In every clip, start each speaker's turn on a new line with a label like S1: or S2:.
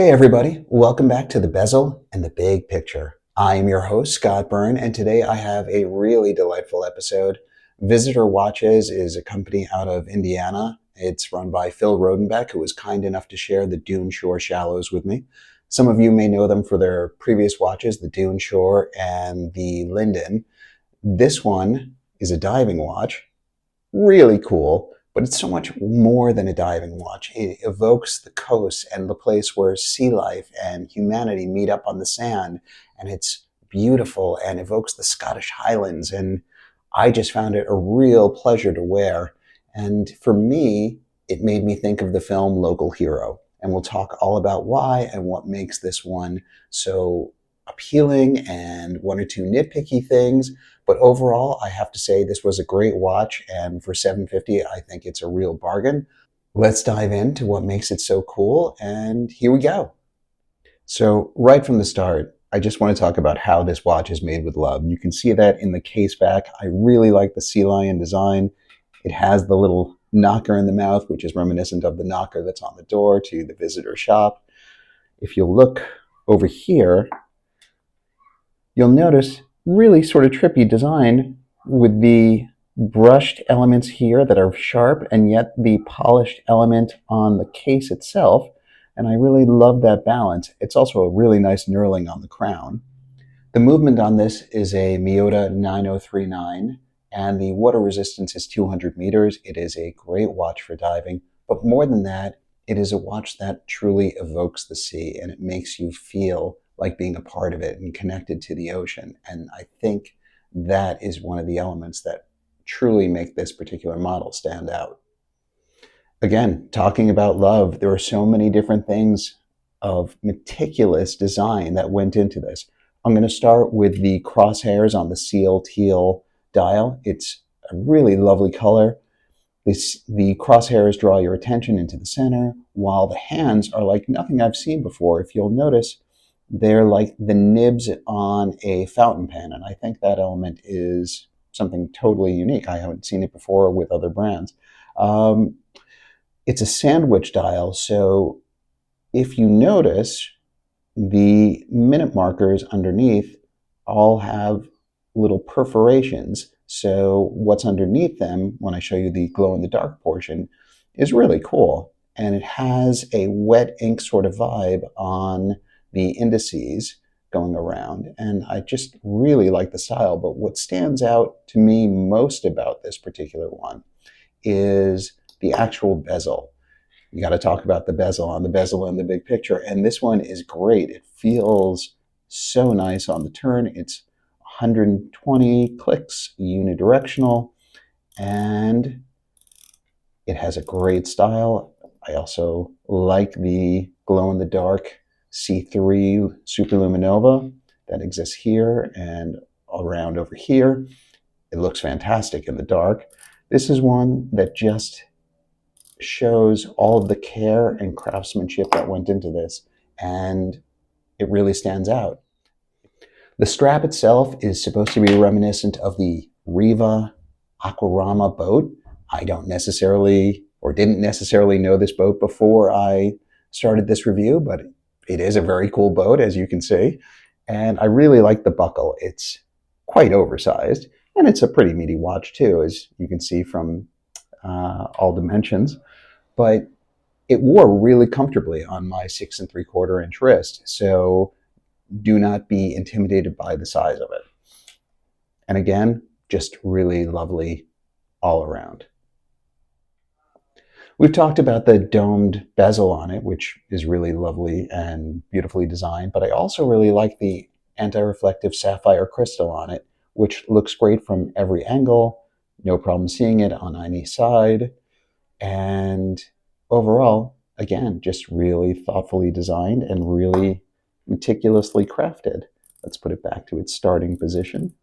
S1: Hey everybody, welcome back to the Bezel and the Big Picture. I am your host, Scott Byrne, and today I have a really delightful episode. Visitor Watches is a company out of Indiana. It's run by Phil Rodenbeck, who was kind enough to share the Duneshore Shallows with me. Some of you may know them for their previous watches, the Duneshore and the Linden. This one is a diving watch, really cool, but it's so much more than a diving watch. It evokes the coast and the place where sea life and humanity meet up on the sand, and it's beautiful and evokes the Scottish Highlands, and I just found it a real pleasure to wear. And for me, it made me think of the film Local Hero, and we'll talk all about why and what makes this one so appealing and one or two nitpicky things. But overall, I have to say this was a great watch, and for $750, I think it's a real bargain. Let's dive into what makes it so cool, and here we go. So right from the start, I just want to talk about how this watch is made with love. You can see that in the case back. I really like the sea lion design. It has the little knocker in the mouth, which is reminiscent of the knocker that's on the door to the visitor shop. If you look over here, you'll notice really sort of trippy design with the brushed elements here that are sharp and yet the polished element on the case itself. And I really love that balance. It's also a really nice knurling on the crown. The movement on this is a Miyota 9039 and the water resistance is 200 meters. It is a great watch for diving, but more than that, it is a watch that truly evokes the sea and it makes you feel like being a part of it and connected to the ocean. And I think that is one of the elements that truly make this particular model stand out. Again, talking about love, there are so many different things of meticulous design that went into this. I'm going to start with the crosshairs on the seal teal dial. It's a really lovely color. The crosshairs draw your attention into the center, while the hands are like nothing I've seen before. If you'll notice, they're like the nibs on a fountain pen, and I think that element is something totally unique. I haven't seen it before with other brands. It's a sandwich dial, so if you notice, the minute markers underneath all have little perforations. So what's underneath them, when I show you the glow-in-the-dark portion, is really cool. And it has a wet ink sort of vibe on the indices going around. And I just really like the style. But what stands out to me most about this particular one is the actual bezel. You got to talk about the bezel on the Bezel and the Big Picture. And this one is great. It feels so nice on the turn. It's 120 clicks unidirectional, and it has a great style. I also like the glow-in-the-dark C3 Superluminova that exists here and around over here. It looks fantastic in the dark. This is one that just shows all of the care and craftsmanship that went into this, and it really stands out. The strap itself is supposed to be reminiscent of the Riva Aquarama boat. I don't necessarily, or didn't necessarily know this boat before I started this review, but it is a very cool boat, as you can see. And I really like the buckle. It's quite oversized, and it's a pretty meaty watch too, as you can see from all dimensions. But it wore really comfortably on my 6 3/4 inch wrist. So do not be intimidated by the size of it. And again, just really lovely all around. We've talked about the domed bezel on it, which is really lovely and beautifully designed, but I also really like the anti-reflective sapphire crystal on it, which looks great from every angle. No problem seeing it on any side. And overall, again, just really thoughtfully designed and really meticulously crafted. Let's put it back to its starting position.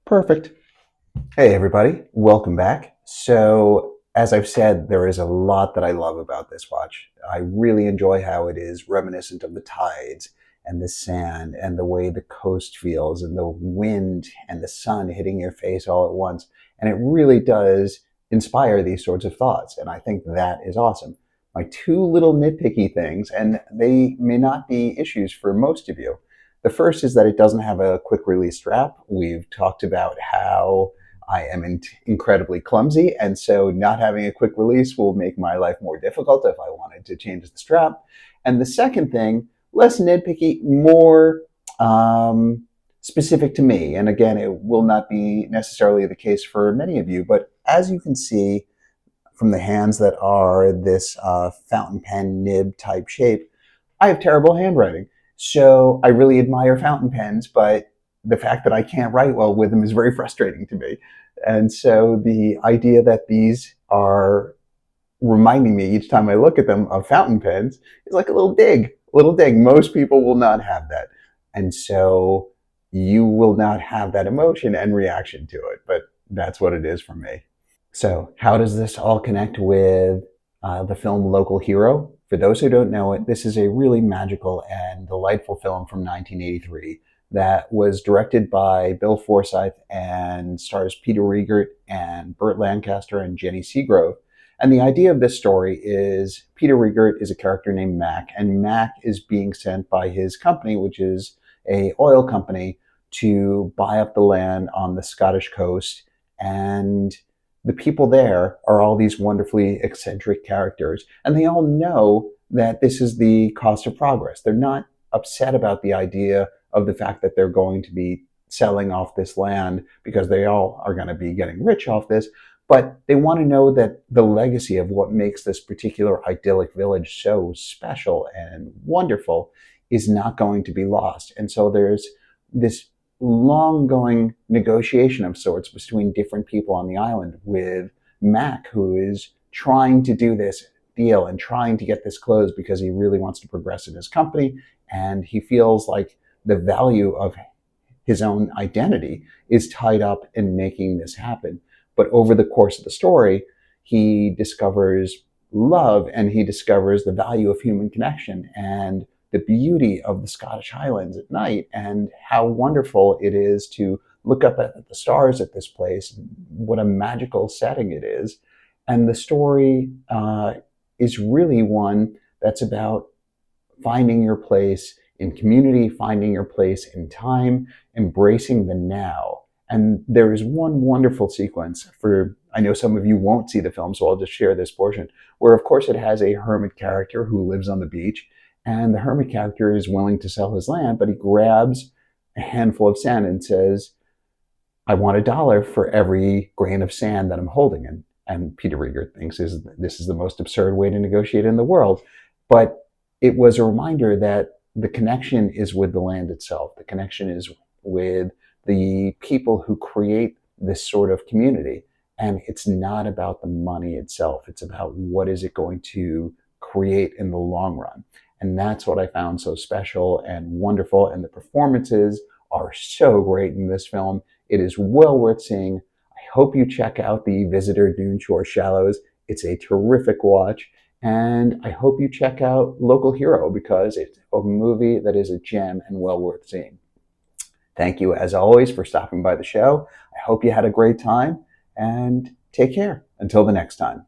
S1: Perfect. Hey everybody, welcome back. So as I've said, there is a lot that I love about this watch. I really enjoy how it is reminiscent of the tides and the sand and the way the coast feels and the wind and the sun hitting your face all at once. And it really does inspire these sorts of thoughts. And I think that is awesome. my two little nitpicky things, and they may not be issues for most of you. The first is that it doesn't have a quick release strap. We've talked about how I am incredibly clumsy, and so not having a quick release will make my life more difficult if I wanted to change the strap. And the second thing, less nitpicky, more specific to me. And again, it will not be necessarily the case for many of you, but as you can see from the hands that are this fountain pen nib type shape, I have terrible handwriting. So I really admire fountain pens, but the fact that I can't write well with them is very frustrating to me. And so the idea that these are reminding me each time I look at them of fountain pens is like a little dig, a little dig. Most people will not have that. And so you will not have that emotion and reaction to it, but that's what it is for me. So, how does this all connect with the film Local Hero? For those who don't know it, this is a really magical and delightful film from 1983 that was directed by Bill Forsyth and stars Peter Riegert and Burt Lancaster and Jenny Seagrove. And the idea of this story is Peter Riegert is a character named Mac, and Mac is being sent by his company, which is a oil company, to buy up the land on the Scottish coast. And the people there are all these wonderfully eccentric characters, and they all know that this is the cost of progress. They're not upset about the idea of the fact that they're going to be selling off this land because they all are going to be getting rich off this, but they want to know that the legacy of what makes this particular idyllic village so special and wonderful is not going to be lost. And so there's this long going negotiation of sorts between different people on the island, with Mac, who is trying to do this deal and trying to get this closed because he really wants to progress in his company. And he feels like the value of his own identity is tied up in making this happen. But over the course of the story, he discovers love and he discovers the value of human connection and the beauty of the Scottish Highlands at night, and how wonderful it is to look up at the stars at this place. What a magical setting it is. And the story is really one that's about finding your place in community, finding your place in time, embracing the now. And there is one wonderful sequence I know some of you won't see the film, so I'll just share this portion, where of course it has a hermit character who lives on the beach. And the hermit character is willing to sell his land, but he grabs a handful of sand and says, I want $1 for every grain of sand that I'm holding. And Peter Riegert thinks this is the most absurd way to negotiate in the world. But it was a reminder that the connection is with the land itself. The connection is with the people who create this sort of community. And it's not about the money itself. It's about what is it going to create in the long run. And that's what I found so special and wonderful. And the performances are so great in this film. It is well worth seeing. I hope you check out the Visitor Duneshore Shallows. It's a terrific watch. And I hope you check out Local Hero, because it's a movie that is a gem and well worth seeing. Thank you, as always, for stopping by the show. I hope you had a great time, and take care until the next time.